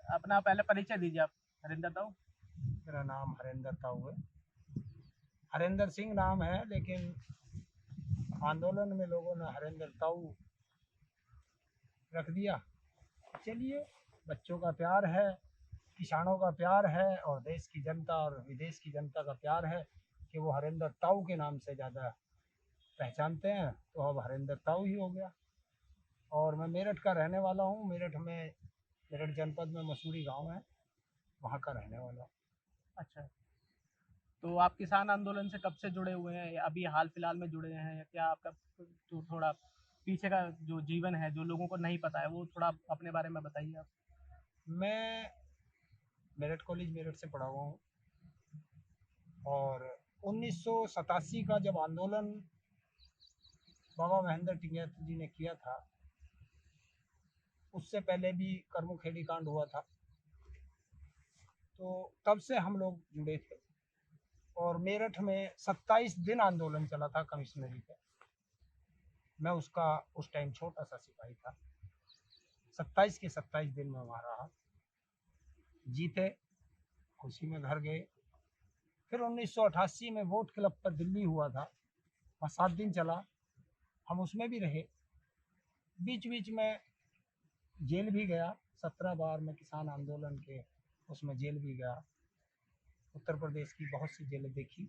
अपना पहले परिचय दीजिए आप। हरिंदर ताऊ। मेरा नाम हरिंदर ताऊ है। हरिंदर सिंह नाम है, लेकिन आंदोलन में लोगों ने हरिंदर ताऊ रख दिया। चलिए, बच्चों का प्यार है, किसानों का प्यार है, और देश की जनता और विदेश की जनता का प्यार है कि वो हरिंदर ताऊ के नाम से ज़्यादा पहचानते हैं, तो अब हरिंदर ताऊ ही हो गया। और मैं मेरठ का रहने वाला हूँ। मेरठ जनपद में मसूरी गांव है, वहाँ का रहने वाला हूँ। अच्छा, तो आप किसान आंदोलन से कब से जुड़े हुए हैं, या अभी हाल फिलहाल में जुड़े हैं, या क्या आपका जो थोड़ा पीछे का जो जीवन है जो लोगों को नहीं पता है वो थोड़ा अपने बारे में बताइए आप। मैं मेरठ कॉलेज मेरठ से पढ़ा हुआ हूँ, और 1987 का जब आंदोलन बाबा महेंद्र टिकैत जी ने किया था, उससे पहले भी करमुखेड़ी कांड हुआ था, तो तब से हम लोग जुड़े थे। और मेरठ में 27 दिन आंदोलन चला था कमिश्नरी पे। मैं उसका उस टाइम छोटा सा सिपाही था। 27 के 27 दिन में वहाँ रहा, जीते, खुशी में घर गए। फिर 1988 में वोट क्लब पर दिल्ली हुआ था, वहाँ 7 दिन चला, हम उसमें भी रहे। बीच बीच में जेल भी गया, 17 बार मैं किसान आंदोलन के उसमें जेल भी गया। उत्तर प्रदेश की बहुत सी जेलें देखी,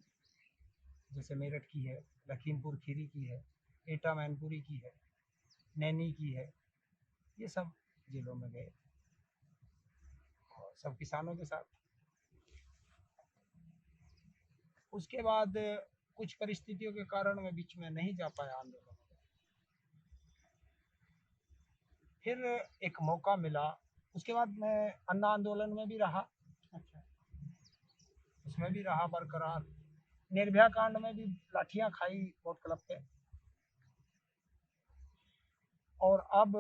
जैसे मेरठ की है, लखीमपुर खीरी की है, एटा मैनपुरी की है, नैनी की है, ये सब जेलों में गए, और सब किसानों के साथ। उसके बाद कुछ परिस्थितियों के कारण मैं बीच में नहीं जा पाया आंदोलन में। फिर एक मौका मिला, उसके बाद मैं अन्ना आंदोलन में भी रहा। अच्छा। उसमें भी रहा बरकरार। निर्भया कांड में भी लाठियां खाई वोट क्लब पे। और अब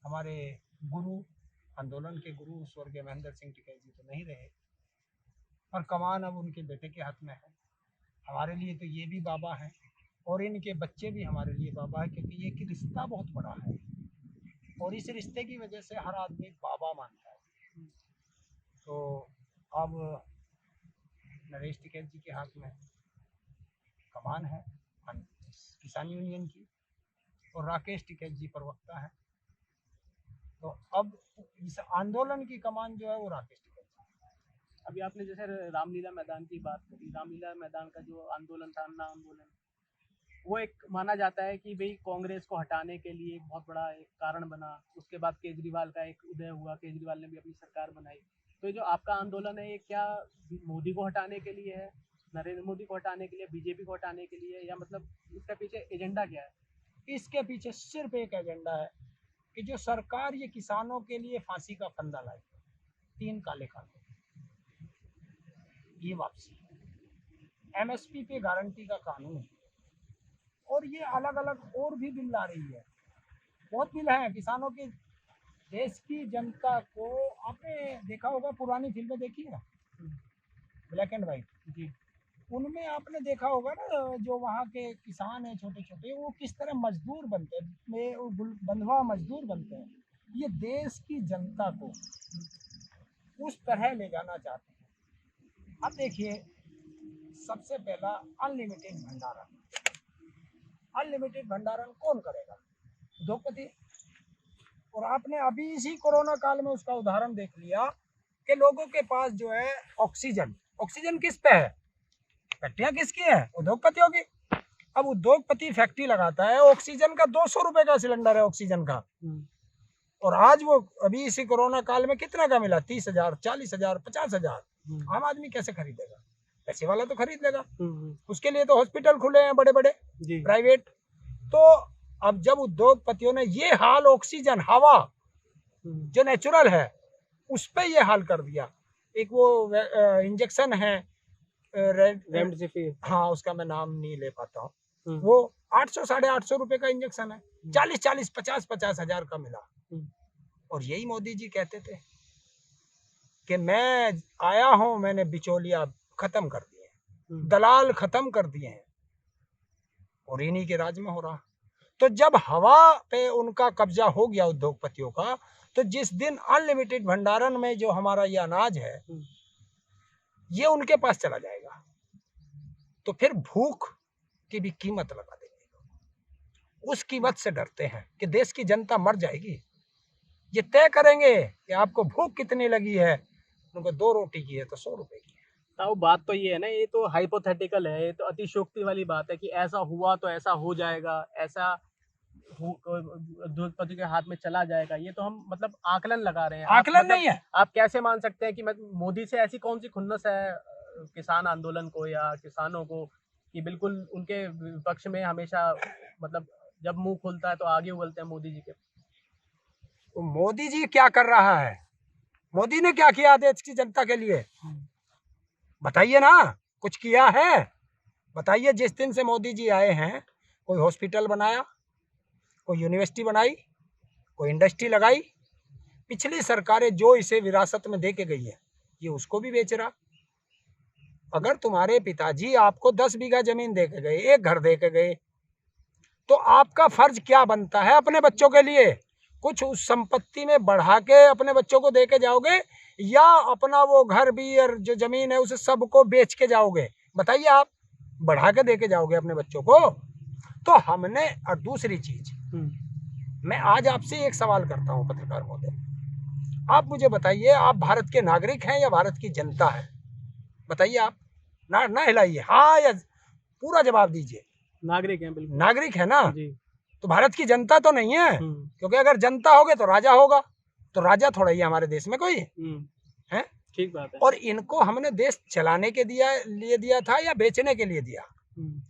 हमारे गुरु, आंदोलन के गुरु स्वर्गीय महेंद्र सिंह टिकैत जी तो नहीं रहे, और कमान अब उनके बेटे के हाथ में है। हमारे लिए तो ये भी बाबा हैं, और इनके बच्चे भी हमारे लिए बाबा है, क्योंकि ये कि रिश्ता बहुत बड़ा है, और इस रिश्ते की वजह से हर आदमी बाबा मानता है। तो अब नरेश टिकैत जी के हाथ में कमान है किसान यूनियन की, और राकेश टिकैत जी प्रवक्ता है। तो अब इस आंदोलन की कमान जो है वो राकेश टिकैत जी। अभी आपने जैसे रामलीला मैदान की बात करी, रामलीला मैदान का जो आंदोलन था, अन्ना आंदोलन, वो एक माना जाता है कि भाई कांग्रेस को हटाने के लिए एक बहुत बड़ा एक कारण बना। उसके बाद केजरीवाल का एक उदय हुआ, केजरीवाल ने भी अपनी सरकार बनाई। तो ये जो आपका आंदोलन है, ये क्या मोदी को हटाने के लिए है, नरेंद्र मोदी को हटाने के लिए, बीजेपी को हटाने के लिए, या मतलब इसका पीछे एजेंडा क्या है? इसके पीछे सिर्फ एक एजेंडा है कि जो सरकार ये किसानों के लिए फांसी का फंदा लाई, 3 काले कानून, ये वापसी, एमएसपी पे गारंटी का कानून, और ये अलग अलग और भी बिल ला रही है। बहुत बिल है किसानों के, देश की जनता को। आपने देखा होगा, पुरानी फिल्में देखी है, ब्लैक एंड व्हाइट जी। उनमें आपने देखा होगा ना, जो वहाँ के किसान हैं छोटे छोटे, वो किस तरह मजदूर बनते हैं, बंधवा मजदूर बनते हैं। ये देश की जनता को उस तरह ले जाना चाहते हैं। अब देखिए, सबसे पहला अनलिमिटेड भंडारण। अनलिमिटेड भंडारण कौन करेगा? उद्योगपति। और आपने अभी इसी कोरोना काल में उसका उदाहरण देख लिया कि लोगों के पास जो है ऑक्सीजन, ऑक्सीजन किस पे है? फैक्ट्रियां किसकी है? उद्योगपतियों की। अब उद्योगपति फैक्ट्री लगाता है, ऑक्सीजन का 200 रुपए का सिलेंडर है ऑक्सीजन का, और आज वो अभी इसी कोरोना काल में कितना का मिला? 30,000, 40,000, 50,000। आम आदमी कैसे खरीदेगा? पैसे वाला तो खरीद लेगा। उसके लिए तो हॉस्पिटल खुले हैं बड़े बड़े प्राइवेट। तो अब जब उद्योगपतियों ने ये हाल ऑक्सीजन, हवा जो नेचुरल है, उस पर ये हाल कर दिया। एक वो इंजेक्शन है रेमडेसिविर, हाँ, उसका मैं नाम नहीं ले पाता हूँ, वो 800 850 रुपए का इंजेक्शन है, 40 50 हजार का मिला। और यही मोदी जी कहते थे कि मैं आया हूं, मैंने बिचौलिया खत्म कर दिए, दलाल खत्म कर दिए हैं, और इन्हीं के राज में हो रहा। तो जब हवा पे उनका कब्जा हो गया उद्योगपतियों का, तो जिस दिन अनलिमिटेड भंडारण में जो हमारा ये अनाज है ये उनके पास चला जाएगा, तो फिर भूख की भी कीमत लगा देंगे। उस कीमत से डरते हैं कि देश की जनता मर जाएगी। ये तय करेंगे कि आपको भूख कितनी लगी है, उनको 2 रोटी की है तो 100 रुपए की है। तो बात तो ये है ना, ये तो हाइपोथेटिकल है, ये तो अतिशयोक्ति वाली बात है कि ऐसा हुआ तो ऐसा हो जाएगा, ऐसा उद्योगपति के हाथ में चला जाएगा। ये तो हम मतलब आकलन लगा रहे हैं। आकलन नहीं है। आप कैसे मान सकते हैं कि मोदी से ऐसी कौन सी खुन्नस है किसान आंदोलन को या किसानों को कि बिल्कुल उनके विपक्ष में हमेशा मतलब जब मुंह खुलता है तो आगे उगलते हैं मोदी जी के। तो मोदी जी क्या कर रहा है? मोदी ने क्या किया देश की जनता के लिए? बताइए ना, कुछ किया है? बताइए। जिस दिन से मोदी जी आए हैं कोई हॉस्पिटल बनाया, कोई यूनिवर्सिटी बनाई, कोई इंडस्ट्री लगाई? पिछली सरकारें जो इसे विरासत में दे के गई है ये उसको भी बेच रहा। अगर तुम्हारे पिताजी आपको 10 बीघा जमीन दे के गए, एक घर दे के गए, तो आपका फर्ज क्या बनता है अपने बच्चों के लिए? कुछ उस संपत्ति में बढ़ा के अपने बच्चों को दे के जाओगे या अपना वो घर भी और जो जमीन है उसे सबको बेच के जाओगे? बताइए। आप बढ़ा के दे के जाओगे अपने बच्चों को? तो हमने। और दूसरी चीज, मैं आज आपसे एक सवाल करता हूं पत्रकार महोदय, आप मुझे बताइए, आप भारत के नागरिक हैं या भारत की जनता है? बताइए। आप ना हिलाइए, हाँ या पूरा जवाब दीजिए। नागरिक हैं, बिल्कुल नागरिक है ना जी। तो भारत की जनता तो नहीं है, क्योंकि अगर जनता होगे तो राजा होगा, तो राजा थोड़ा ही हमारे देश में कोई है। ठीक बात है। और इनको हमने देश चलाने के लिए दिया था या बेचने के लिए दिया?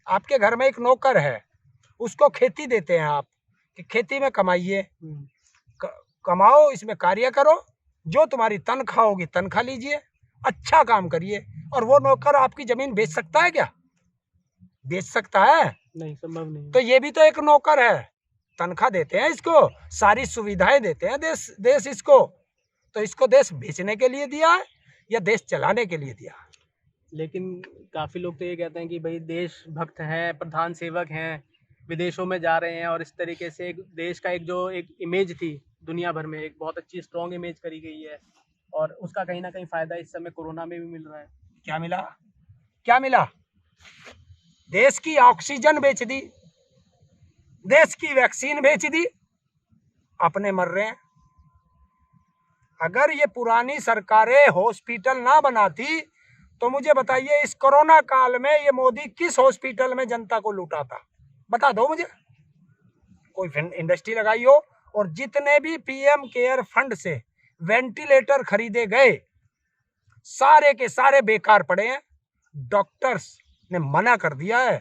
आपके घर में एक नौकर है, उसको खेती देते हैं आप कि खेती में कमाइए, कमाओ, इसमें कार्य करो, जो तुम्हारी तनख्वाह होगी तनख्वाह लीजिए, अच्छा काम करिए। और वो नौकर आपकी जमीन बेच सकता है क्या? बेच सकता है? नहीं, संभव नहीं। तो ये भी तो एक नौकर है, तनख्वाह देते हैं इसको, सारी सुविधाएं देते हैं देश इसको। तो इसको देश बेचने के लिए दिया है या देश चलाने के लिए दिया? लेकिन काफी लोग तो ये कहते हैं कि भाई देशभक्त हैं, प्रधान सेवक हैं, विदेशों में जा रहे हैं और इस तरीके से एक देश का एक इमेज थी दुनिया भर में, एक बहुत अच्छी स्ट्रॉन्ग इमेज करी गई है और उसका कहीं ना कहीं फायदा इस समय कोरोना में भी मिल रहा है। क्या मिला? क्या मिला? देश की ऑक्सीजन बेच दी, देश की वैक्सीन बेच दी, अपने मर रहे हैं। अगर ये पुरानी सरकारें हॉस्पिटल ना बनाती तो मुझे बताइए इस कोरोना काल में ये मोदी किस हॉस्पिटल में जनता को लूटा था? बता दो मुझे। कोई इंडस्ट्री लगाई हो। और जितने भी पीएम केयर फंड से वेंटिलेटर खरीदे गए सारे के सारे बेकार पड़े हैं। डॉक्टर्स ने मना कर दिया है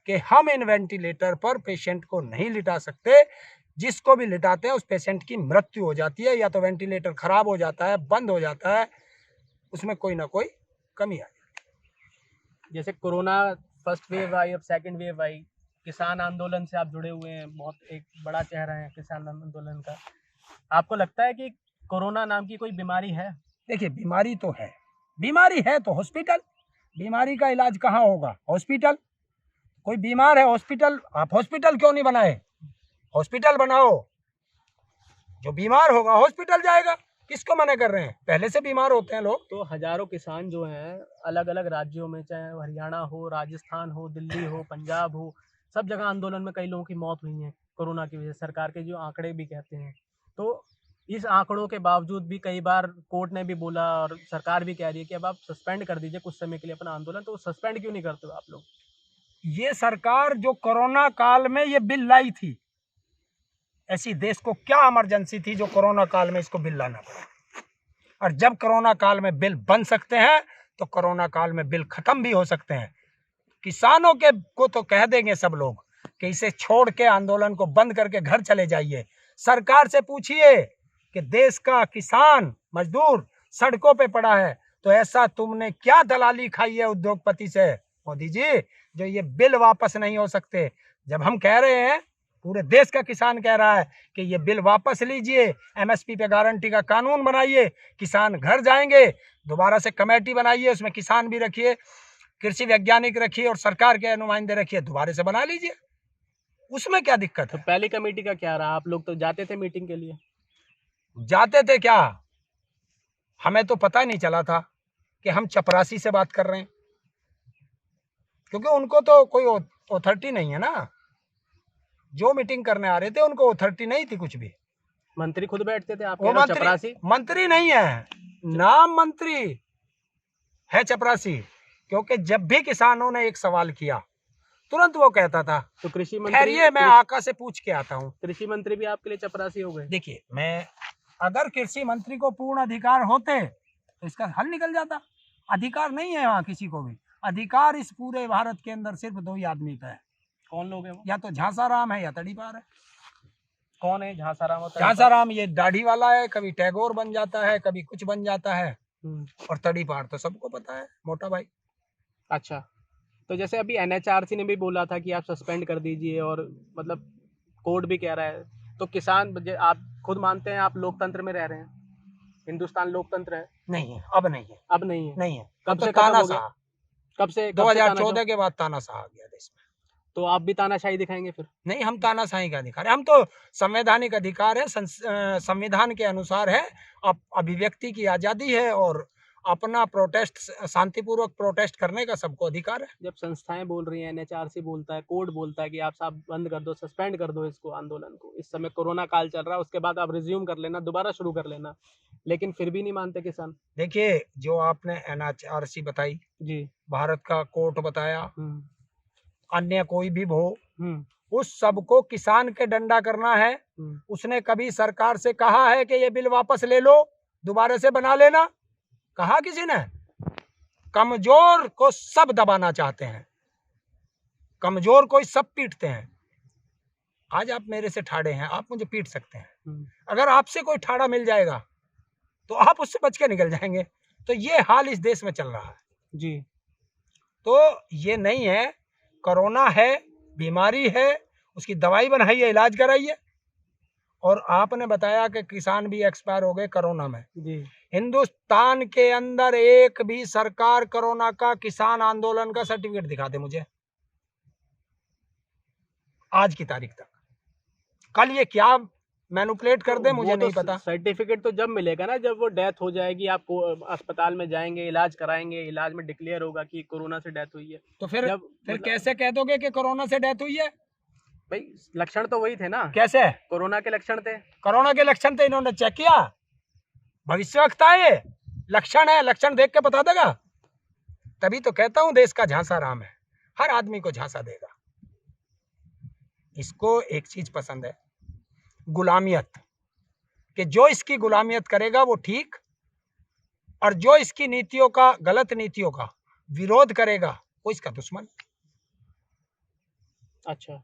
कि हम इन वेंटिलेटर पर पेशेंट को नहीं लिटा सकते, जिसको भी लिटाते हैं उस पेशेंट की मृत्यु हो जाती है, या तो वेंटिलेटर खराब हो जाता है, बंद हो जाता है, उसमें कोई ना कोई कमी आ जाती है। जैसे कोरोना फर्स्ट वेव आई, अब सेकंड वेव आई, किसान आंदोलन से आप जुड़े हुए हैं, बहुत एक बड़ा चेहरा है किसान आंदोलन का। आपको लगता है कि कोरोना नाम की कोई बीमारी है? देखिए, बीमारी तो है, बीमारी है तो हॉस्पिटल, बीमारी का इलाज कहाँ होगा? हॉस्पिटल। कोई बीमार है, हॉस्पिटल, आप हॉस्पिटल क्यों नहीं बनाए? हॉस्पिटल बनाओ, जो बीमार होगा हॉस्पिटल जाएगा। किसको मना कर रहे हैं? पहले से बीमार होते हैं लोग। तो हजारों किसान जो हैं अलग अलग राज्यों में, चाहे हरियाणा हो, राजस्थान हो, दिल्ली हो, पंजाब हो, सब जगह आंदोलन में कई लोगों की मौत हुई है कोरोना की वजह से, सरकार के जो आंकड़े भी कहते हैं। तो इस आंकड़ों के बावजूद भी कई बार कोर्ट ने भी बोला और सरकार भी कह रही है कि अब आप सस्पेंड कर दीजिए कुछ समय के लिए अपना आंदोलन। तो सस्पेंड क्यों नहीं करते हो आप लोग? ये सरकार जो कोरोना काल में ये बिल लाई थी, ऐसी देश को क्या इमरजेंसी थी जो कोरोना काल में इसको बिल लाना पड़ा? और जब कोरोना काल में बिल बन सकते हैं तो कोरोना काल में बिल खत्म भी हो सकते हैं। किसानों के को तो कह देंगे सब लोग कि इसे छोड़ के आंदोलन को बंद करके घर चले जाइए। सरकार से पूछिए कि देश का किसान मजदूर सड़कों पे पड़ा है, तो ऐसा तुमने क्या दलाली खाई है उद्योगपति से मोदी जी, जो ये बिल वापस नहीं हो सकते? जब हम कह रहे हैं, पूरे देश का किसान कह रहा है कि ये बिल वापस लीजिए, एमएसपी पे गारंटी का कानून बनाइए, किसान घर जाएंगे, दोबारा से कमेटी बनाइए, उसमें किसान भी रखिए, कृषि वैज्ञानिक रखिए और सरकार के नुमाइंदे रखिए, दोबारा से बना लीजिए, उसमें क्या दिक्कत है? तो पहली कमेटी का क्या रहा? आप लोग तो जाते थे मीटिंग के लिए। जाते थे क्या, हमें तो पता नहीं चला था कि हम चपरासी से बात कर रहे हैं, क्योंकि उनको तो कोई अथॉरिटी नहीं है ना। जो मीटिंग करने आ रहे थे उनको अथॉरिटी नहीं थी कुछ भी। मंत्री खुद बैठते थे, आप वो कह रहे हो चपरासी? मंत्री नहीं है, नाम मंत्री है चपरासी, क्योंकि जब भी किसानों ने एक सवाल किया तुरंत वो कहता था तो कृषि मंत्री, ठहरिए मैं आका से पूछ के आता हूँ। कृषि मंत्री भी आपके लिए चपरासी हो गए? देखिए, मैं अगर कृषि मंत्री को पूर्ण अधिकार होते तो इसका हल निकल जाता। अधिकार नहीं है वहाँ किसी को भी। अधिकार इस पूरे भारत के अंदर सिर्फ 2 ही आदमी का है। कौन लोग हैं वो? या तो झांसाराम है या तड़ीपार है। कौन है झांसाराम? झांसाराम ये दाढ़ी वाला है, कभी टैगोर बन जाता है, कभी कुछ बन जाता है। हम्म। और तड़ीपार तो सबको पता है, मोटा भाई। अच्छा, तो जैसे अभी एनएचआरसी ने भी बोला था कि आप सस्पेंड कर दीजिए, और मतलब कोर्ट भी कह रहा है, तो किसान, आप खुद मानते हैं आप लोकतंत्र में रह रहे हैं? हिंदुस्तान लोकतंत्र है? नहीं है, अब नहीं है। अब नहीं है? नहीं है। कब तो से खत्म हो गया? तानाशाह, कब से 2014 के बाद तानाशाह आ गया देश में। तो आप भी तानाशाही दिखाएंगे फिर? नहीं, हम तानाशाही का अधिकार है, हम तो संवैधानिक अधिकार है, संविधान के अनुसार है। अभिव्यक्ति की आजादी है और अपना प्रोटेस्ट, शांतिपूर्वक प्रोटेस्ट करने का सबको अधिकार है। जब संस्थाएं बोल रही हैं, एनएचआरसी बोलता है, कोर्ट बोलता है कि आप साहब बंद कर दो, सस्पेंड कर दो इसको, आंदोलन को, इस समय कोरोना काल चल रहा है, उसके बाद आप रिज्यूम कर लेना, दोबारा शुरू कर लेना, लेकिन फिर भी नहीं मानते किसान। देखिए, जो आपने एनएचआरसी बताई जी। भारत का कोर्ट बताया, अन्य कोई भी हो, उस सबको किसान के डंडा करना है। उसने कभी सरकार से कहा है कि ये बिल वापस ले लो, दोबारा से बना लेना? कहा किसी ने? कमजोर को सब दबाना चाहते हैं, कमजोर को सब पीटते हैं। आज आप मेरे से ठाड़े हैं, आप मुझे पीट सकते हैं, अगर आपसे कोई ठाड़ा मिल जाएगा तो आप उससे बच के निकल जाएंगे। तो ये हाल इस देश में चल रहा है जी। तो ये नहीं है, कोरोना है, बीमारी है, उसकी दवाई बनाइए, इलाज कराइए। और आपने बताया कि किसान भी एक्सपायर हो गए कोरोना में। जी। हिंदुस्तान के अंदर एक भी सरकार कोरोना का किसान आंदोलन का सर्टिफिकेट दिखा दे मुझे आज की तारीख तक। कल ये क्या मैनिपुलेट कर दे मुझे नहीं पता। सर्टिफिकेट तो जब मिलेगा ना, जब वो डेथ हो जाएगी, आप अस्पताल में जाएंगे, इलाज कराएंगे, इलाज में डिक्लेयर होगा कि कोरोना से डेथ हुई है। तो फिर कैसे कह दोगे कि कोरोना से डेथ हुई है? भाई लक्षण तो वही थे ना। कैसे? कोरोना के लक्षण थे। कोरोना के लक्षण थे, इन्होंने चेक किया? भविष्यवक्ता है, लक्षण है, लक्षण देख के बता देगा। तभी तो कहता हूं देश का झांसाराम है, हर आदमी को झांसा देगा। इसको एक चीज पसंद है, गुलामियत, कि जो इसकी गुलामियत करेगा वो ठीक, और जो इसकी नीतियों का, गलत नीतियों का विरोध करेगा वो इसका दुश्मन। अच्छा,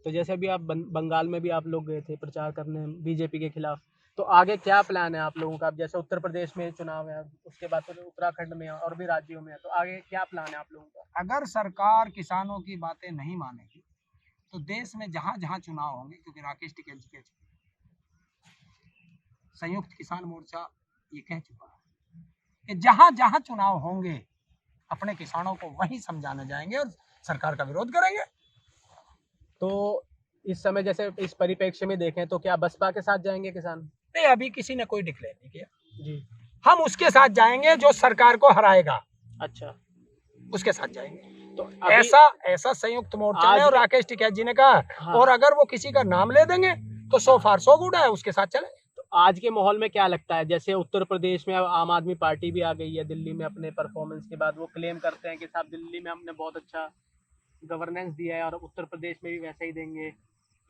तो जैसे अभी आप बंगाल में भी आप लोग गए थे प्रचार करने बीजेपी के खिलाफ, तो आगे क्या प्लान है आप लोगों का? जैसे उत्तर प्रदेश में चुनाव है, उसके बाद फिर उत्तराखंड में और भी राज्यों में है, तो आगे क्या प्लान है आप लोगों का? अगर सरकार किसानों की बातें नहीं मानेगी तो देश में जहां जहां चुनाव होंगे, क्योंकि राकेश टिकैत जी के संयुक्त किसान मोर्चा ये कह चुका है कि जहां जहां चुनाव होंगे अपने किसानों को वहीं समझाने जाएंगे और सरकार का विरोध करेंगे। तो इस समय जैसे इस परिप्रेक्ष्य में देखें तो क्या बसपा के साथ जाएंगे किसान? नहीं, अभी किसी ने कोई डिक्लेयर नहीं किया जी। हम उसके साथ जाएंगे जो सरकार को हराएगा। अच्छा, उसके साथ जाएंगे। तो ऐसा संयुक्त मोर्चा ने और राकेश टिकैत जी ने कहा। हाँ। और अगर वो किसी का नाम ले देंगे तो सो फार सो गुड है, उसके साथ चले। तो आज के माहौल में क्या लगता है, जैसे उत्तर प्रदेश में आम आदमी पार्टी भी आ गई है, दिल्ली में अपने परफॉर्मेंस के बाद वो क्लेम करते हैं कि साहब दिल्ली में हमने बहुत अच्छा गवर्नेंस दिया है और उत्तर प्रदेश में भी वैसा ही देंगे।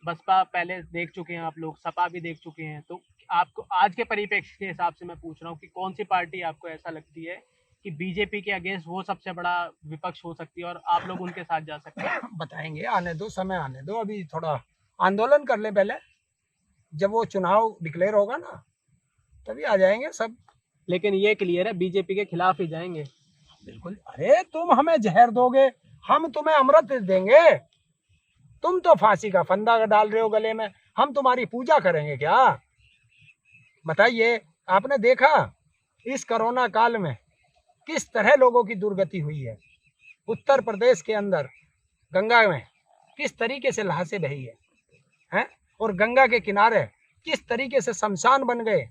बसपा पहले देख चुके हैं आप लोग, सपा भी देख चुके हैं, तो आपको आज के परिप्रेक्ष्य के हिसाब से मैं पूछ रहा हूँ कि कौन सी पार्टी आपको ऐसा लगती है कि बीजेपी के अगेंस्ट वो सबसे बड़ा विपक्ष हो सकती है और आप लोग उनके साथ जा सकते हैं? बताएंगे, आने दो, समय आने दो, अभी थोड़ा आंदोलन कर ले पहले, जब वो चुनाव डिक्लेयर होगा ना तभी आ जाएंगे सब। लेकिन ये क्लियर है बीजेपी के खिलाफ ही जाएंगे। बिल्कुल। अरे तुम हमें जहर दोगे, हम तुम्हें अमृत देंगे। तुम तो फांसी का फंदा डाल रहे हो गले में, हम तुम्हारी पूजा करेंगे क्या? बताइए, आपने देखा इस कोरोना काल में किस तरह लोगों की दुर्गति हुई है। उत्तर प्रदेश के अंदर गंगा में किस तरीके से लाशें बही हैं, और गंगा के किनारे किस तरीके से शमशान बन गए।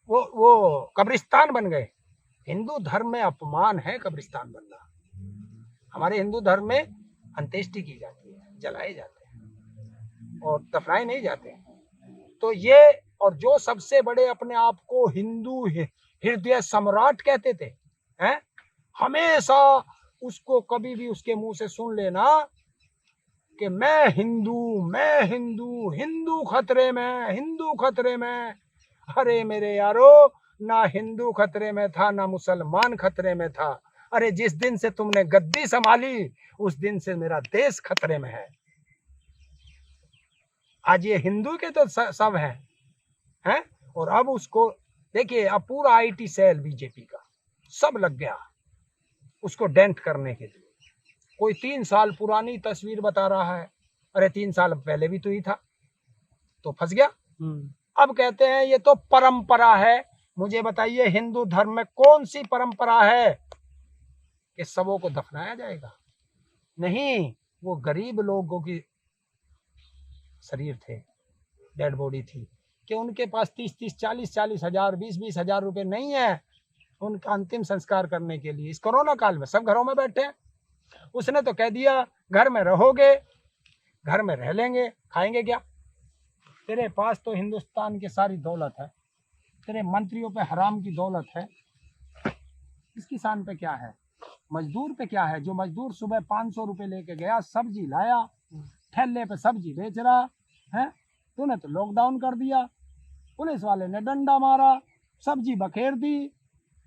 वो कब्रिस्तान बन गए। हिंदू धर्म में अपमान है कब्रिस्तान बनना। हमारे हिंदू धर्म में अंत्येष्टि की जाती है, जलाए जाते हैं और दफनाए नहीं जाते हैं। तो ये, और जो सबसे बड़े अपने आप को हिंदू हृदय सम्राट कहते थे, हैं, हमेशा उसको कभी भी उसके मुंह से सुन लेना कि मैं हिंदू, हिंदू खतरे में, हिंदू खतरे में। अरे मेरे यारो, ना हिंदू खतरे में था, ना मुसलमान खतरे में था। अरे जिस दिन से तुमने गद्दी संभाली, उस दिन से मेरा देश खतरे में है। आज ये हिंदू के तो सब हैं, और अब उसको देखिए, अब पूरा आईटी सेल बीजेपी का सब लग गया उसको डेंट करने के लिए। कोई 3 साल पुरानी तस्वीर बता रहा है, अरे 3 साल पहले भी तो ही था, तो फंस गया। अब कहते हैं ये तो परंपरा है। मुझे बताइए, हिंदू धर्म में कौन सी परंपरा है कि सबों को दफनाया जाएगा? नहीं, वो गरीब लोगों की शरीर थे, डेड बॉडी थी, कि उनके पास 30-30, 40-40 हजार, 20-20 हजार रुपए नहीं है उनका अंतिम संस्कार करने के लिए। इस कोरोना काल में सब घरों में बैठे हैं। उसने तो कह दिया घर में रहोगे, घर में रह लेंगे, खाएंगे क्या? तेरे पास तो हिंदुस्तान की सारी दौलत है, तेरे मंत्रियों पे हराम की दौलत है, इस किसान पे क्या है? मजदूर पे क्या है? जो मजदूर सुबह 500 रुपए लेके गया, सब्जी लाया, ठेले पे सब्जी बेच रहा है, तूने तो लॉकडाउन कर दिया, पुलिस वाले ने डंडा मारा, सब्जी बखेर दी,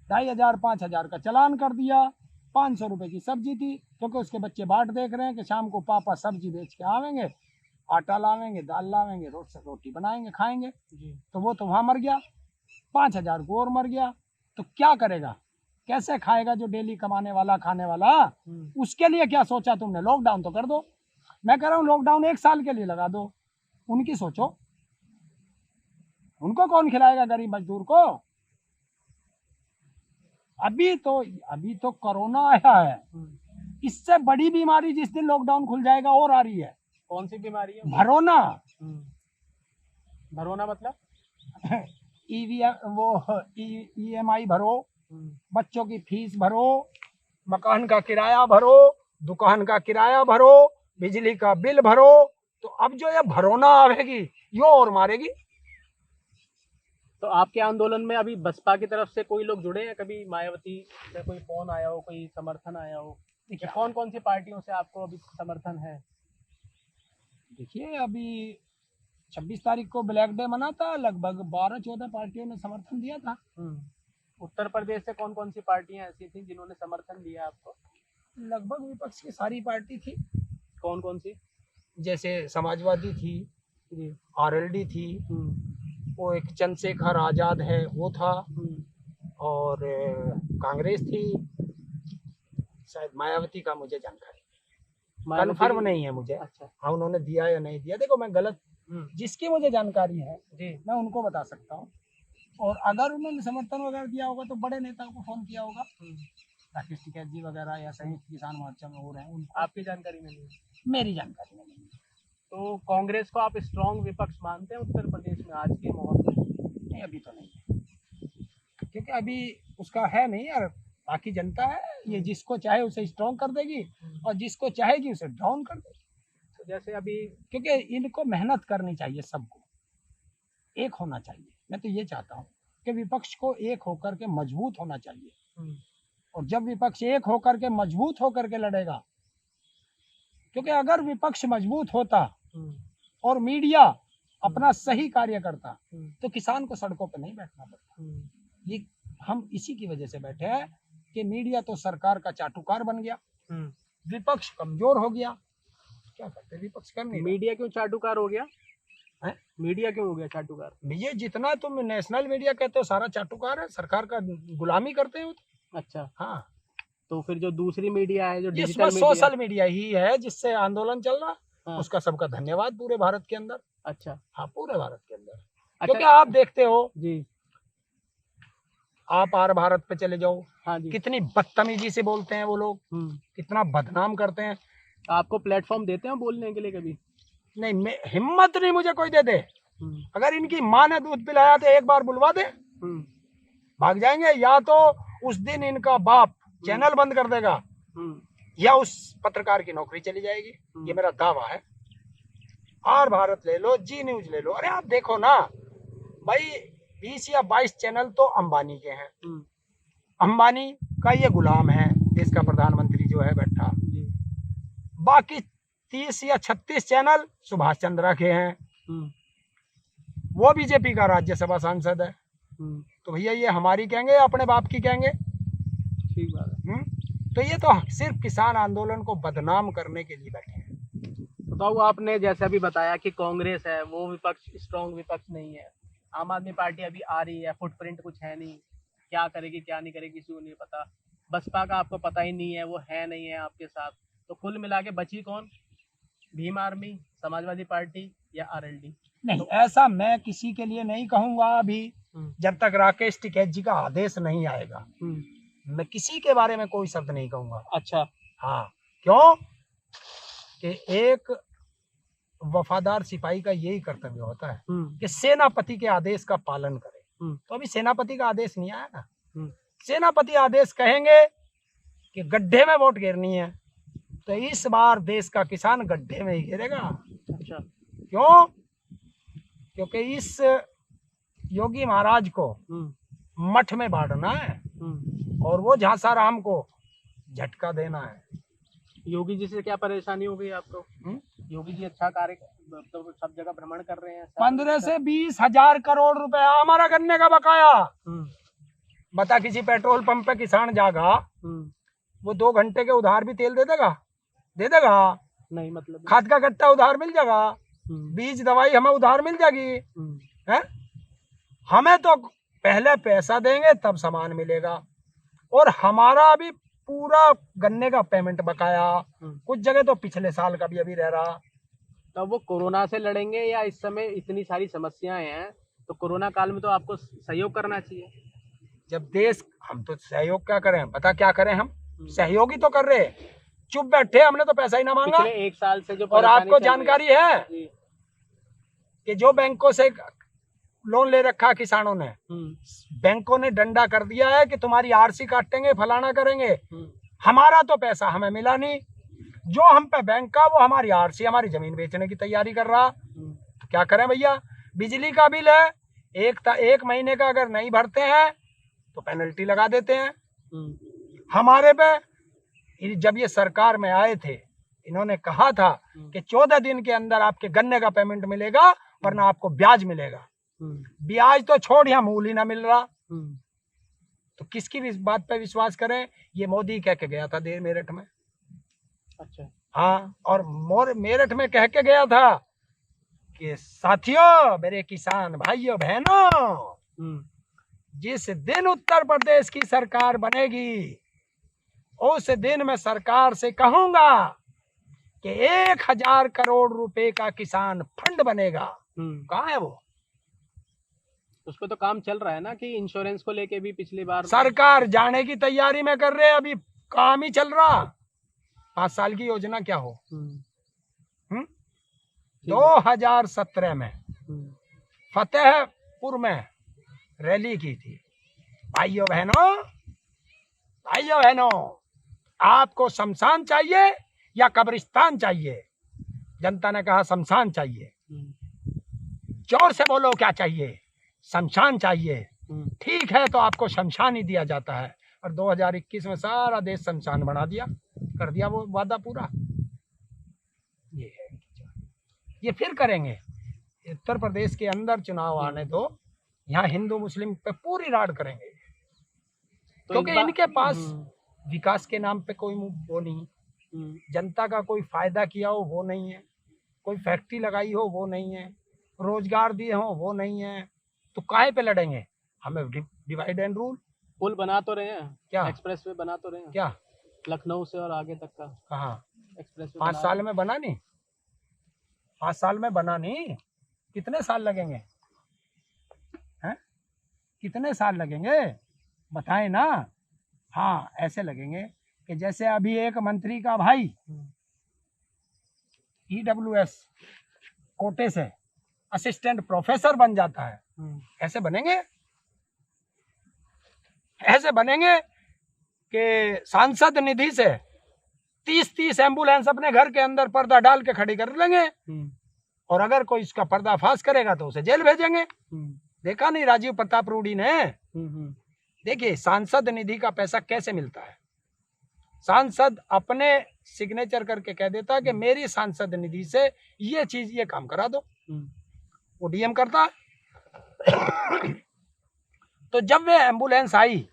2500-5000 का चालान कर दिया। 500 रुपए की सब्जी थी, क्योंकि उसके बच्चे बाट देख रहे हैं कि शाम को पापा सब्जी बेच के आवेंगे, आटा लावेंगे, दाल लावेंगे, रोटी बनाएंगे, खाएंगे। तो वो तो वहां मर गया, 5000 को और मर गया। तो क्या करेगा, कैसे खाएगा जो डेली कमाने वाला, खाने वाला? उसके लिए क्या सोचा तुमने? लॉकडाउन तो कर दो। मैं कह रहा हूँ लॉकडाउन 1 साल के लिए लगा दो, उनकी सोचो, उनको कौन खिलाएगा गरीब मजदूर को? अभी तो कोरोना आया है, इससे बड़ी बीमारी जिस दिन लॉकडाउन खुल जाएगा और आ रही है। कौन सी बीमारी है? भरोना। भरोना मतलब EMI भरो, बच्चों की फीस भरो, मकान का किराया भरो, दुकान का किराया भरो, बिजली का बिल भरो। तो अब जो ये भरोना आवेगी, यो और मारेगी। तो आपके आंदोलन में अभी बसपा की तरफ से कोई लोग जुड़े हैं? कभी मायावती से कोई फोन आया हो, कोई समर्थन आया हो? देखिए, कौन कौन सी पार्टियों से आपको अभी समर्थन है? देखिए, अभी 26 तारीख को ब्लैक डे मना था, लगभग 12-14 पार्टियों ने समर्थन दिया था। उत्तर प्रदेश से कौन कौन सी पार्टियां ऐसी थी जिन्होंने समर्थन दिया आपको? लगभग विपक्ष की सारी पार्टी थी। कौन कौन सी? जैसे समाजवादी थी, RLD थी, वो एक चंद्रशेखर आजाद है वो था, और कांग्रेस थी, शायद मायावती का मुझे जानकारी कन्फर्म नहीं है मुझे। अच्छा, हाँ, उन्होंने दिया या नहीं दिया, देखो मैं गलत, जिसकी मुझे जानकारी है जी, मैं उनको बता सकता हूँ। और अगर उन्होंने समर्थन वगैरह दिया होगा तो बड़े नेताओं को फोन किया होगा, राकेश टिकैत जी वगैरह, या संयुक्त किसान मोर्चा में हो रहे हैं। आपकी जानकारी में नहीं है? मेरी जानकारी में नहीं है। तो कांग्रेस को आप स्ट्रॉन्ग विपक्ष मानते हैं उत्तर प्रदेश में आज के माहौल में? नहीं, अभी तो नहीं है, क्योंकि अभी उसका है नहीं यार। बाकी जनता है, ये जिसको चाहे उसे स्ट्रॉन्ग कर देगी और जिसको चाहेगी उसे डाउन कर देगी। तो जैसे अभी, क्योंकि इनको मेहनत करनी चाहिए, सबको एक होना चाहिए। मैं तो ये चाहता हूँ कि विपक्ष को एक होकर के मजबूत होना चाहिए, और जब विपक्ष एक होकर के मजबूत होकर के लड़ेगा, क्योंकि अगर विपक्ष मजबूत होता और मीडिया अपना सही कार्य करता तो किसान को सड़कों पर नहीं बैठना पड़ता। ये हम इसी की वजह से बैठे हैं कि मीडिया तो सरकार का चाटुकार बन गया, विपक्ष कमजोर हो गया। क्या करते विपक्ष करने? मीडिया क्यों चाटुकार हो गया है? मीडिया क्यों हो गया चाटुकार? ये जितना तुम नेशनल मीडिया कहते हो सारा चाटुकार है, सरकार का गुलामी करते हैं। अच्छा, हाँ, तो फिर जो दूसरी मीडिया है, जो डिजिटल मीडिया, सोशल मीडिया ही है जिससे आंदोलन चल रहा। हाँ। उसका सबका धन्यवाद पूरे भारत के अंदर। अच्छा, हाँ, पूरे भारत के अंदर। अच्छा, क्योंकि आप देखते हो जी, आप आर भारत पे चले जाओ, हाँ जी, कितनी बदतमीजी से बोलते हैं वो लोग, कितना बदनाम करते हैं। आपको प्लेटफॉर्म देते हैं बोलने के लिए कभी? नहीं, हिम्मत नहीं मुझे कोई दे दे। अगर इनकी माँ ने दूध पिलाया तो एक बार बुलवा दे, भाग जाएंगे, या तो उस दिन इनका बाप चैनल बंद कर देगा या उस पत्रकार की नौकरी चली जाएगी। ये मेरा दावा है। आर भारत ले लो, जी न्यूज ले लो, अरे आप देखो ना भाई, 20 या 22 चैनल तो अंबानी के हैं। अंबानी का ये गुलाम है देश का प्रधानमंत्री जो है बैठा। बाकी 30 या 36 चैनल सुभाष चंद्रा के हैं, वो बीजेपी का राज्यसभा सांसद है। तो भैया ये हमारी कहेंगे या अपने बाप की कहेंगे? ठीक बात है। तो ये तो सिर्फ किसान आंदोलन को बदनाम करने के लिए बैठे हैं। बताओ, आपने जैसा भी बताया कि कांग्रेस है वो विपक्ष, स्ट्रॉन्ग विपक्ष नहीं है। आम आदमी पार्टी अभी आ रही है, फुटप्रिंट कुछ है नहीं, क्या करेगी क्या नहीं करेगी किसी को नहीं पता। बसपा का आपको पता ही नहीं है, वो है नहीं है आपके साथ। तो कुल मिला के बची कौन? भीम आर्मी, समाजवादी पार्टी या आरएलडी? नहीं, ऐसा मैं किसी के लिए नहीं कहूंगा अभी, जब तक राकेश टिकैत जी का आदेश नहीं आएगा मैं किसी के बारे में कोई शब्द नहीं कहूंगा। अच्छा। हाँ, क्यों कि एक वफादार सिपाही का यही कर्तव्य होता है कि सेनापति के आदेश का पालन करे। तो अभी सेनापति का आदेश नहीं आया ना। सेनापति आदेश कहेंगे कि गड्ढे में वोट गिरनी है, तो इस बार देश का किसान गड्ढे में ही गिरेगा। अच्छा। क्यों? क्योंकि इस योगी महाराज को मठ में बांटना है और वो झांसाराम को झटका देना है। योगी जी से क्या परेशानी हो गई आपको? योगी जी अच्छा कार्य तो सब जगह भ्रमण कर रहे हैं। 15 से 20 हजार करोड़ रुपया हमारा गन्ने का बकाया। बता, किसी पेट्रोल पंप पे किसान जागा, वो 2 घंटे के उधार भी तेल दे देगा? दे देगा नहीं। मतलब खाद का गट्टा उधार मिल जाएगा, बीज दवाई हमें उधार मिल जाएगी है? हमें तो पहले पैसा देंगे तब सामान मिलेगा। और हमारा अभी पूरा गन्ने का पेमेंट बकाया, कुछ जगह तो पिछले साल का भी अभी रह रहा। तो वो कोरोना से लड़ेंगे या इस समय इतनी सारी समस्याएं हैं तो कोरोना काल में तो आपको सहयोग करना चाहिए। जब देश, हम तो सहयोग क्या करें, पता क्या करें, हम सहयोग ही तो कर रहे, चुप बैठे, हमने तो पैसा ही ना मांगा। पिछले 1 साल से जो और आपको जानकारी है कि जो बैंकों से लोन ले रखा किसानों ने, बैंकों ने डंडा कर दिया है कि तुम्हारी आरसी काटेंगे, फलाना करेंगे। हमारा तो पैसा हमें मिला नहीं, जो हम पे बैंक का वो हमारी आरसी, हमारी जमीन बेचने की तैयारी कर रहा। तो क्या करें भैया? बिजली का बिल है, एक महीने का अगर नहीं भरते हैं तो पेनल्टी लगा देते हैं हमारे पे। जब ये सरकार में आए थे, इन्होंने कहा था कि 14 दिन के अंदर आपके गन्ने का पेमेंट मिलेगा, वरना आपको ब्याज मिलेगा। ब्याज तो छोड़, यहाँ मूल ही ना मिल रहा। तो किसकी भी बात पे विश्वास करें? ये मोदी कह के गया था देर मेरठ में। अच्छा। हाँ, और मेरठ में कह के गया था कि साथियों, मेरे किसान भाइयों बहनों, जिस दिन उत्तर प्रदेश की सरकार बनेगी उस दिन मैं सरकार से कहूंगा कि 1000 करोड़ रुपए का किसान फंड बनेगा। कहाँ है वो? उस पर तो काम चल रहा है ना, कि इंश्योरेंस को लेके भी पिछली बार सरकार जाने की तैयारी में कर रहे हैं, अभी काम ही चल रहा। 5 साल की योजना क्या हो। 2017 में फतेहपुर में रैली की थी। भाइयों बहनों, आपको शमशान चाहिए या कब्रिस्तान चाहिए? जनता ने कहा शमशान चाहिए। जोर से बोलो, क्या चाहिए? शमशान चाहिए। ठीक है, तो आपको शमशान ही दिया जाता है। और 2021 में सारा देश शमशान बना दिया, कर दिया वो वादा पूरा। ये है, ये फिर करेंगे। उत्तर प्रदेश के अंदर चुनाव आने दो, यहाँ हिंदू मुस्लिम पे पूरी राड करेंगे। तो क्योंकि इनके पास विकास के नाम पे कोई वो नहीं, जनता का कोई फायदा किया हो वो नहीं है, कोई फैक्ट्री लगाई हो वो नहीं है, रोजगार दिए हो वो नहीं है। तो काहे पे लड़ेंगे? हमें डिवाइड एंड रूल। पुल बना तो रहे हैं, क्या एक्सप्रेस वे बना तो रहे हैं, क्या लखनऊ से और आगे तक का। कहाँ एक्सप्रेस वे 5 साल में बना नहीं? 5 साल में बना नहीं, कितने साल लगेंगे हैं? कितने साल लगेंगे बताएं ना। हाँ, ऐसे लगेंगे कि जैसे अभी एक मंत्री का भाई EWS कोटे से असिस्टेंट प्रोफेसर बन जाता है, ऐसे बनेंगे। ऐसे बनेंगे कि सांसद निधि से 30-30 एम्बुलेंस अपने घर के अंदर पर्दा डाल के खड़ी कर लेंगे, और अगर कोई इसका पर्दाफाश करेगा तो उसे जेल भेजेंगे। देखा नहीं राजीव प्रताप रूडी ने? देखिए सांसद निधि का पैसा कैसे मिलता है। सांसद अपने सिग्नेचर करके कह देता कि मेरी सांसद निधि से ये चीज ये काम करा दो, वो डीएम करता है। तो जब वे एम्बुलेंस आई,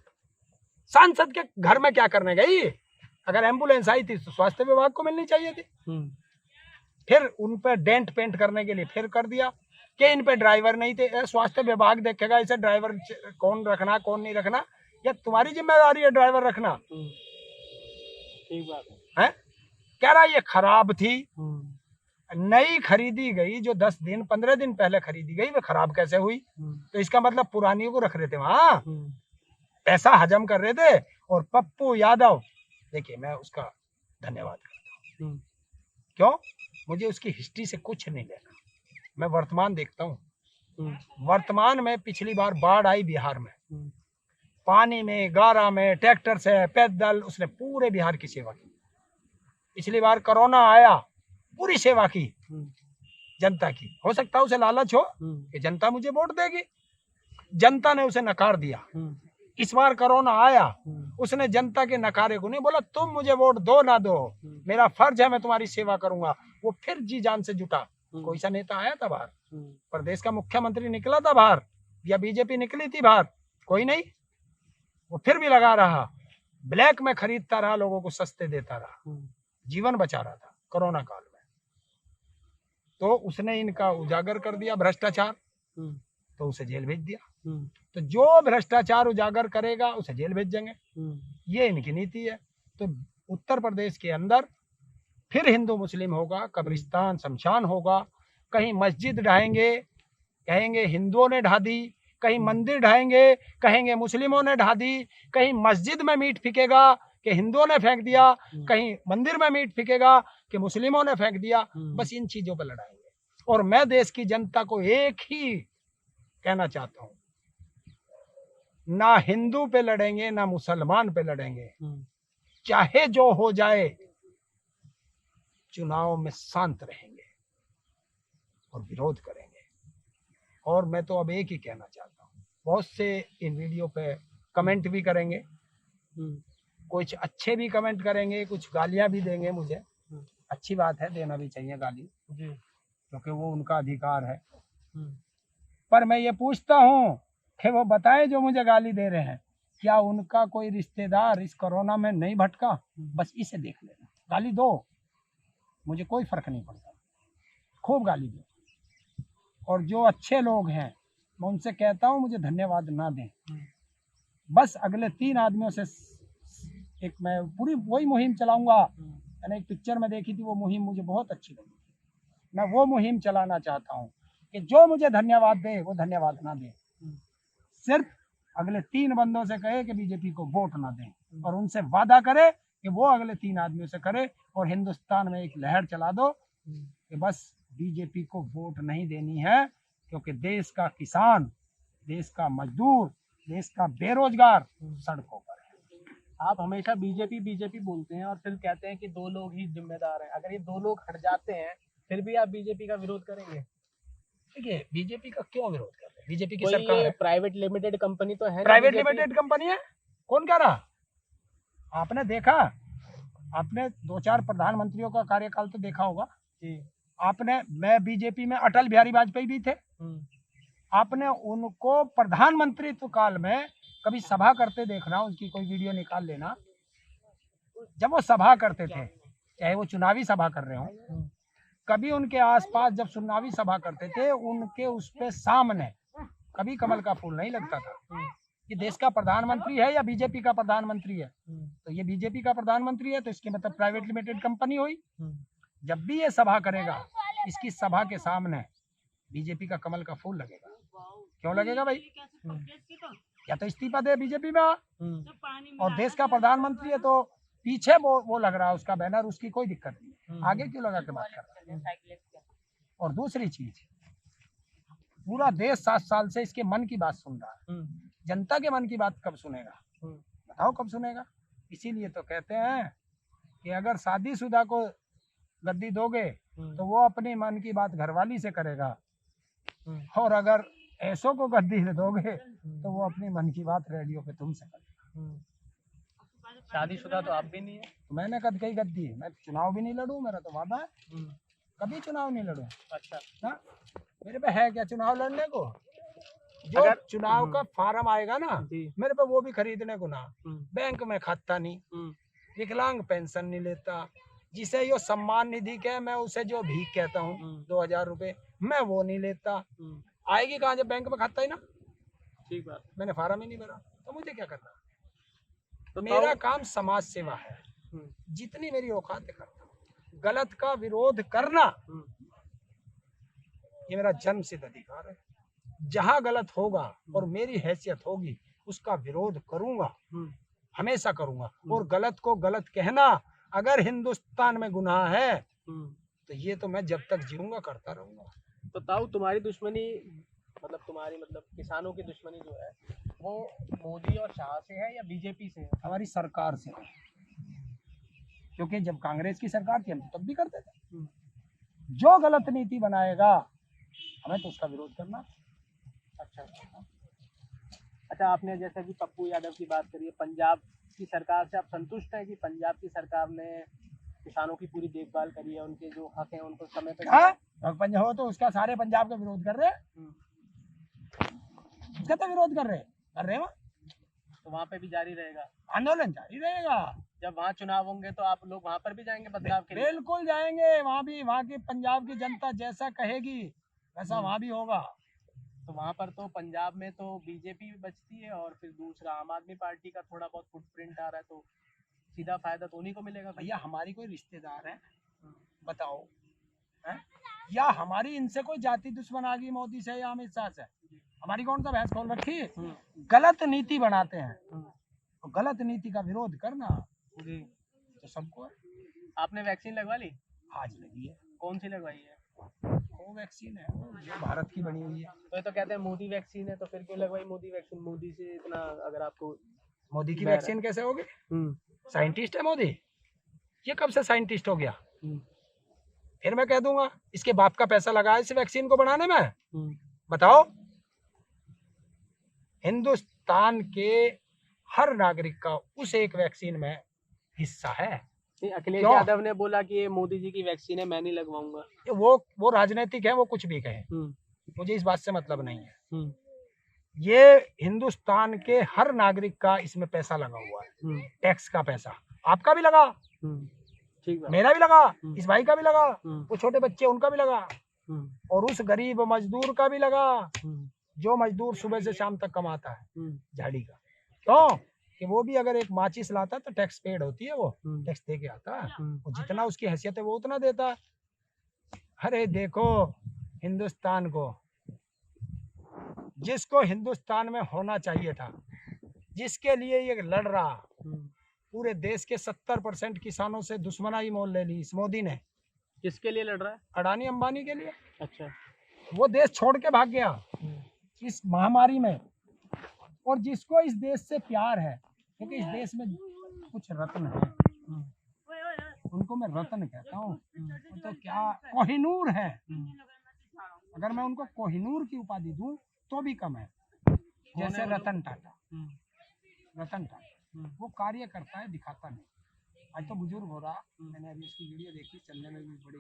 सांसद के घर में क्या करने गई? अगर एम्बुलेंस आई थी तो स्वास्थ्य विभाग को मिलनी चाहिए थी। फिर उन पे डेंट पेंट करने के लिए फिर कर दिया कि इन पे ड्राइवर नहीं थे, स्वास्थ्य विभाग देखेगा इसे ड्राइवर कौन रखना कौन नहीं रखना, या तुम्हारी जिम्मेदारी है ड्राइवर रखना। ठीक बात है। कह रहा ये खराब थी, नई खरीदी गई, जो 10 दिन 15 दिन पहले खरीदी गई, वो खराब कैसे हुई? तो इसका मतलब पुरानी को रख रहे थे वहां, पैसा हजम कर रहे थे। और पप्पू यादव, देखिए मैं उसका धन्यवाद करता हूँ। क्यों? मुझे उसकी हिस्ट्री से कुछ नहीं लेना, मैं वर्तमान देखता हूँ। वर्तमान में पिछली बार बाढ़ आई बिहार में, पानी में, गारा में, ट्रैक्टर से, पैदल, उसने पूरे बिहार की सेवा की। पिछली बार कोरोना आया, पूरी सेवा की जनता की। हो सकता है उसे लालच हो कि जनता मुझे वोट देगी, जनता ने उसे नकार दिया। इस बार कोरोना आया, उसने जनता के नकारे को नहीं बोला तुम मुझे वोट दो ना दो, मेरा फर्ज है, मैं तुम्हारी सेवा करूंगा। वो फिर जी जान से जुटा। कोई सा नेता आया था बाहर, प्रदेश का मुख्यमंत्री निकला था बाहर, या बीजेपी निकली थी बाहर? कोई नहीं। वो फिर भी लगा रहा, ब्लैक में खरीदता रहा, लोगों को सस्ते देता रहा, जीवन बचा रहा था कोरोना काल में। तो उसने इनका उजागर कर दिया भ्रष्टाचार, तो उसे जेल भेज दिया। तो जो भ्रष्टाचार उजागर करेगा उसे जेल भेजेंगे, ये इनकी नीति है। तो उत्तर प्रदेश के अंदर फिर हिंदू मुस्लिम होगा, कब्रिस्तान शमशान होगा, कहीं मस्जिद ढाएंगे, कहेंगे हिंदुओं ने ढा दी, कहीं मंदिर ढाएंगे, कहेंगे मुस्लिमों ने ढा दी, कहीं मस्जिद में मीट फेंकेगा कि हिंदुओं ने फेंक दिया, कहीं मंदिर में मीट फेंकेगा कि मुस्लिमों ने फेंक दिया। बस इन चीजों पर लड़ाएंगे। और मैं देश की जनता को एक ही कहना चाहता हूं, ना हिंदू पे लड़ेंगे ना मुसलमान पे लड़ेंगे, चाहे जो हो जाए, चुनाव में शांत रहेंगे और विरोध करेंगे। और मैं तो अब एक ही कहना चाहता हूँ, बहुत से इन वीडियो पे कमेंट भी करेंगे, कुछ अच्छे भी कमेंट करेंगे, कुछ गालियां भी देंगे मुझे। अच्छी बात है, देना भी चाहिए गाली, क्योंकि वो उनका अधिकार है। पर मैं ये पूछता हूँ कि वो बताएं जो मुझे गाली दे रहे हैं, क्या उनका कोई रिश्तेदार इस कोरोना में नहीं भटका? बस इसे देख लेना, गाली दो, मुझे कोई फर्क नहीं पड़ता, खूब गाली दो। और जो अच्छे लोग हैं मैं उनसे कहता हूँ मुझे धन्यवाद ना दें, बस अगले 3 आदमियों से एक मैं पूरी वही मुहिम चलाऊंगा। मैंने एक पिक्चर में देखी थी, वो मुहिम मुझे बहुत अच्छी लगी, मैं वो मुहिम चलाना चाहता हूँ कि जो मुझे धन्यवाद दे वो धन्यवाद ना दे, सिर्फ अगले 3 बंदों से कहे कि बीजेपी को वोट ना दें, और उनसे वादा करे कि वो अगले 3 आदमियों से करे, और हिंदुस्तान में एक लहर चला दो कि बस बीजेपी को वोट नहीं देनी है, क्योंकि देश का किसान, देश का मजदूर, देश का बेरोजगार सड़कों पर है। आप हमेशा बीजेपी बीजेपी बोलते हैं और फिर कहते हैं कि 2 लोग ही जिम्मेदार हैं। अगर ये 2 लोग हट जाते हैं फिर भी आप बीजेपी का विरोध करेंगे? देखिए बीजेपी का क्यों विरोध कर रहे हैं? बीजेपी की कोई सरकार है, प्राइवेट लिमिटेड कंपनी तो है, प्राइवेट लिमिटेड कंपनी है, कौन कह रहा? आपने देखा, आपने 2-4 प्रधानमंत्रियों का कार्यकाल तो देखा होगा जी। आपने, मैं बीजेपी में अटल बिहारी वाजपेयी भी थे, आपने उनको प्रधानमंत्रित्व काल में कभी सभा करते देखना, उनकी कोई वीडियो निकाल लेना, जब वो सभा करते थे, चाहे वो चुनावी सभा कर रहे हो, कभी उनके आसपास जब चुनावी सभा करते थे, उनके उस पे सामने कभी कमल का फूल नहीं लगता था। ये देश का प्रधानमंत्री है या बीजेपी का प्रधानमंत्री है? तो ये बीजेपी का प्रधानमंत्री है, तो इसके मतलब प्राइवेट लिमिटेड कंपनी हुई। जब भी ये सभा करेगा, इसकी सभा के सामने बीजेपी का कमल का फूल लगेगा। क्यों लगेगा भाई? या तो इस्तीफा दे बीजेपी में, और देश का प्रधानमंत्री है तो पीछे वो लग रहा है उसका बैनर, उसकी कोई दिक्कत नहीं, आगे क्यों लगा के बात कर रहा है? और दूसरी चीज, पूरा देश 7 साल से इसके मन की बात सुन रहा है, जनता के मन की बात कब सुनेगा? बताओ कब सुनेगा। इसीलिए तो कहते हैं कि अगर शादीशुदा को गद्दी दोगे तो वो अपनी मन की बात घरवाली से करेगा, और अगर ऐसों को गद्दी दोगे तो वो अपनी मन की बात रेडियो पे तुमसे करेगा। शादीशुदा तो आप भी नहीं है। तो मैंने कद कही गद्दी, मैं चुनाव भी नहीं लड़ूं, मेरा तो वादा है कभी चुनाव नहीं लड़ूं। अच्छा, हाँ, मेरे पे है क्या चुनाव लड़ने को। जो अगर चुनाव का फार्म आएगा ना जी मेरे पे वो भी खरीदने को ना। बैंक में खाता नहीं, विकलांग पेंशन नहीं लेता, जिसे यो सम्मान निधि के मैं उसे जो भीख कहता हूँ 2000 रुपए, मैं वो नहीं लेता। आएगी कहाँ जब बैंक में खाता ही ना। ठीक बात। मैंने फार्म ही नहीं भरा तो मुझे क्या करना। तो मेरा काम समाज सेवा है, जितनी मेरी औकात है करता हूँ। गलत का विरोध करना ये मेरा जन्म सिद्ध अधिकार है। जहाँ गलत होगा और मेरी हैसियत होगी उसका विरोध करूंगा, हमेशा करूंगा। और गलत को गलत कहना अगर हिंदुस्तान में गुनाह है तो ये तो मैं जब तक जीऊंगा करता रहूंगा। तो ताऊ तुम्हारी दुश्मनी मतलब किसानों की दुश्मनी जो है वो मोदी और शाह से है या बीजेपी से है? हमारी सरकार से, क्योंकि जब कांग्रेस की सरकार थी हम तो तब भी करते थे। जो गलत नीति बनाएगा हमें तो उसका विरोध करना। अच्छा, आपने जैसे कि पप्पू यादव की बात करी है, पंजाब की सरकार से आप संतुष्ट हैं कि पंजाब की सरकार ने किसानों की पूरी देखभाल करी है, उनके जो हक हैं उनको समय पे पंजाब हो तो उसका सारे पंजाब का विरोध कर रहे हैं, उसका तो विरोध कर रहे हैं वहाँ। तो वहाँ पे भी जारी रहेगा आंदोलन, जारी रहेगा। जब वहाँ चुनाव होंगे तो आप लोग वहाँ पर भी जाएंगे बदलाव के लिए? बिल्कुल जाएंगे, वहाँ भी वहाँ की पंजाब की जनता जैसा कहेगी वैसा वहाँ भी होगा। तो वहाँ पर तो पंजाब में तो बीजेपी बचती है और फिर दूसरा आम आदमी पार्टी का थोड़ा बहुत फुटप्रिंट आ रहा है, तो सीधा फायदा तो उन्हीं को मिलेगा। भैया हमारी कोई रिश्तेदार है बताओ है? या हमारी इनसे कोई जाति दुश्मन आ गई मोदी से या अमित शाह से? हमारी कौन सा भैंस खोल रखी। गलत नीति बनाते हैं तो गलत नीति का विरोध करना जी तो सबको है। आपने वैक्सीन लगवा ली? आज लगी है। कौन सी लगवाई है? वो वैक्सीन है जो भारत की बनी हुई है। तो ये तो कहते हैं मोदी वैक्सीन है, तो फिर क्यों लगवाई मोदी वैक्सीन? मोदी से इतना अगर आपको मोदी की वैक्सीन कैसे होगी? साइंटिस्ट है मोदी, ये कब से साइंटिस्ट हो गया? फिर मैं कह दूंगा इसके बाप का पैसा लगा है इस वैक्सीन को बनाने में। बताओ, हिंदुस्तान के हर नागरिक का उस एक वैक्सीन में हिस्सा है। अखिलेश यादव ने बोला कि ये मोदी जी की वैक्सीन है, मैं नहीं लगवाऊंगा। वो राजनीतिक है, वो कुछ भी कहे, मुझे इस बात से मतलब नहीं है। ये हिंदुस्तान के हर नागरिक का इसमें पैसा लगा हुआ है, टैक्स का पैसा। आपका भी लगा, मेरा भी लगा, इस भाई का भी लगा, वो छोटे बच्चे उनका भी लगा, और उस गरीब मजदूर का भी लगा जो मजदूर सुबह से शाम तक कमाता है झाड़ी का। क्यों कि वो भी अगर एक माचिस लाता है तो टैक्स पेड होती है, वो टैक्स दे के आता है, और जितना उसकी हैसियत है वो उतना देता है। अरे देखो हिंदुस्तान को, जिसको हिंदुस्तान में होना चाहिए था, जिसके लिए ये लड़ रहा, पूरे देश के 70% किसानों से दुश्मनाई मोल ले ली इस मोदी ने। किसके लिए लड़ रहा है? अडानी अंबानी के लिए। अच्छा, वो देश छोड़ के भाग गया इस महामारी में, और जिसको इस देश से प्यार है, क्योंकि इस देश में कुछ रत्न है, उनको मैं रत्न कहता हूँ, तो क्या कोहिनूर है। अगर मैं उनको कोहिनूर की उपाधि दूं तो भी कम है। जैसे रतन टाटा, वो कार्य करता है, दिखाता नहीं। आज तो बुजुर्ग हो रहा, मैंने अभी उसकी वीडियो देखी, चलने में भी बड़ी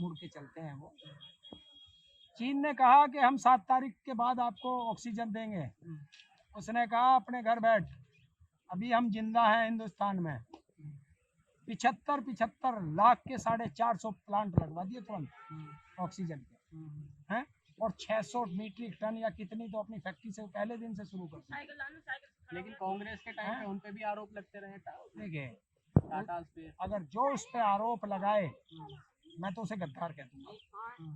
मुड़ के चलते हैं वो। चीन ने कहा कि हम 7 तारीख के बाद आपको ऑक्सीजन देंगे, उसने कहा अपने घर बैठ, अभी हम जिंदा हैं हिंदुस्तान में। 75 लाख के 450 प्लांट लगवा दिए तुरंत ऑक्सीजन के हैं, और 600 मीट्रिक टन या कितनी तो अपनी फैक्ट्री से पहले दिन से शुरू कर दी। लेकिन कांग्रेस के टाइम पे उन पे भी आरोप लगते रहे। देखिए टाटा पे अगर जो उस पे आरोप लगाए मैं तो उसे गद्दार कह दूंगा,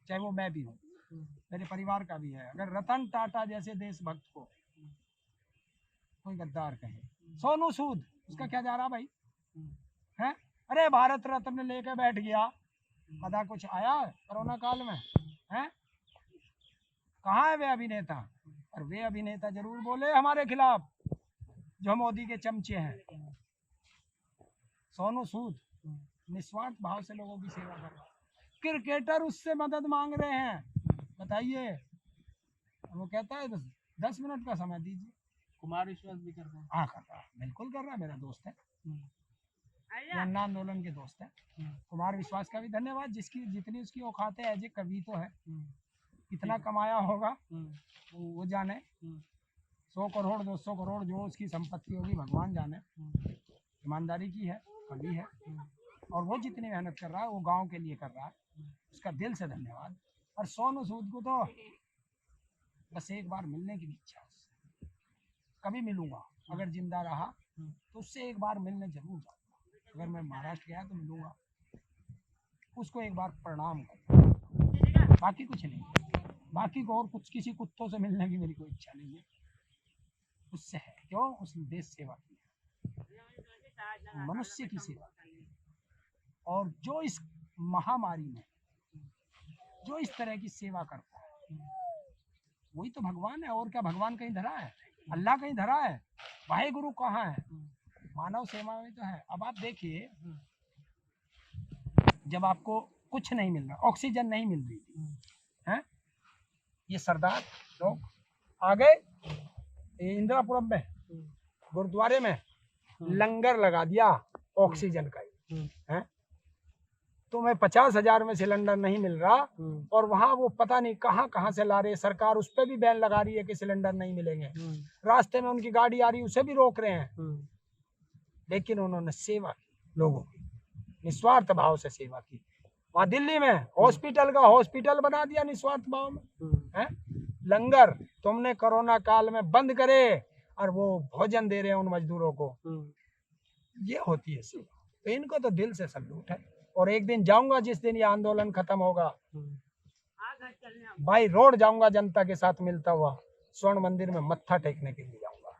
चाहे वो मैं भी हूँ, मेरे परिवार का भी है। अगर रतन टाटा जैसे देशभक्त को कोई गद्दार कहे, सोनू सूद उसका क्या जा रहा भाई है? अरे भारत रत्न लेके बैठ गया, पता कुछ आया कोरोना काल में है? कहाँ है वे अभिनेता? और वे अभिनेता जरूर बोले हमारे खिलाफ, जो मोदी के चमचे हैं। सोनू सूद निस्वार्थ भाव से लोगों की सेवा कर रहा है। क्रिकेटर उससे मदद मांग रहे हैं, बताइए। वो कहता है 10 मिनट का समय दीजिए। कुमार विश्वास भी कर रहे हैं। हाँ कर रहा है, बिल्कुल कर रहा है, मेरा दोस्त है, ये अन्ना आंदोलन के दोस्त है। कुमार विश्वास का भी धन्यवाद, जिसकी जितनी उसकी औकात है, एज ए कवि तो है, कितना कमाया होगा वो जाने। 100 करोड़ 200 करोड़ जो उसकी संपत्ति होगी भगवान जाने। ईमानदारी की है, कवि है, और वो जितनी मेहनत कर रहा है वो गांव के लिए कर रहा है, उसका दिल से धन्यवाद। और सोनू सूद को तो बस एक बार मिलने की भी इच्छा है, कभी मिलूंगा, अगर जिंदा रहा तो उससे एक बार मिलने जरूर जाऊंगा। अगर मैं महाराष्ट्र गया तो मिलूंगा, उसको एक बार प्रणाम करूंगा, बाकी कुछ नहीं। बाकी को और कुछ किसी कुत्तों से मिलने की मेरी कोई इच्छा नहीं है, उससे है। क्यों? उसने देश सेवा की है, मनुष्य की सेवा की है। और जो इस महामारी में जो इस तरह की सेवा करता है वही तो भगवान है। और क्या भगवान कहीं धरा है? अल्लाह कहीं धरा है? वाहेगुरु कहाँ है? मानव सेवा में तो है। अब आप देखिए, जब आपको कुछ नहीं मिल रहा, ऑक्सीजन नहीं मिल रही थी, हैं? ये सरदार लोग आ गए इंदिरापुरम में, गुरुद्वारे में लंगर लगा दिया ऑक्सीजन का ही, हैं? तुम्हें 50,000 में सिलेंडर नहीं मिल रहा, और वहाँ वो पता नहीं कहाँ कहाँ से ला रहे। सरकार उस पर भी बैन लगा रही है कि सिलेंडर नहीं मिलेंगे। रास्ते में उनकी गाड़ी आ रही उसे भी रोक रहे हैं, लेकिन उन्होंने सेवा की, लोगों की निस्वार्थ भाव से सेवा की। वहाँ दिल्ली में हॉस्पिटल का हॉस्पिटल बना दिया निस्वार्थ भाव में, हैं? लंगर तुमने कोरोना काल में बंद करे और वो भोजन दे रहे हैं उन मजदूरों को। ये होती है सेवा। तो इनको तो दिल से सल्यूट है। और एक दिन जाऊंगा, जिस दिन ये आंदोलन खत्म होगा, बाई रोड जाऊंगा, जनता के साथ मिलता हुआ स्वर्ण मंदिर में मत्था टेकने के लिए जाऊंगा।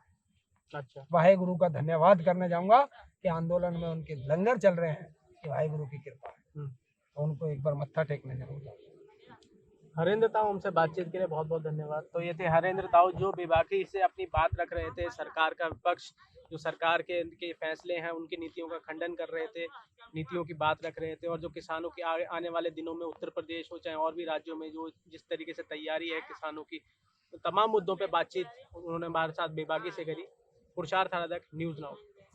अच्छा, वाहेगुरु का धन्यवाद करने जाऊंगा कि आंदोलन में उनके लंगर चल रहे हैं, कि वाहेगुरु की कृपा है। तो उनको एक बार मत्था टेकने जरूर जाऊंगा। हरेंद्र ताऊ, हमसे बातचीत के लिए बहुत बहुत धन्यवाद। तो ये थे हरेंद्र ताऊ, जो बेबाकी से अपनी बात रख रहे थे, सरकार का विपक्ष, जो सरकार के फैसले हैं उनकी नीतियों का खंडन कर रहे थे, नीतियों की बात रख रहे थे, और जो किसानों की आने वाले दिनों में उत्तर प्रदेश हो चाहे और भी राज्यों में जो जिस तरीके से तैयारी है किसानों की, तो तमाम मुद्दों पर बातचीत उन्होंने हमारे साथ बेबाकी से करी। पुरुषार्थ आराधक, न्यूज़ नाउ।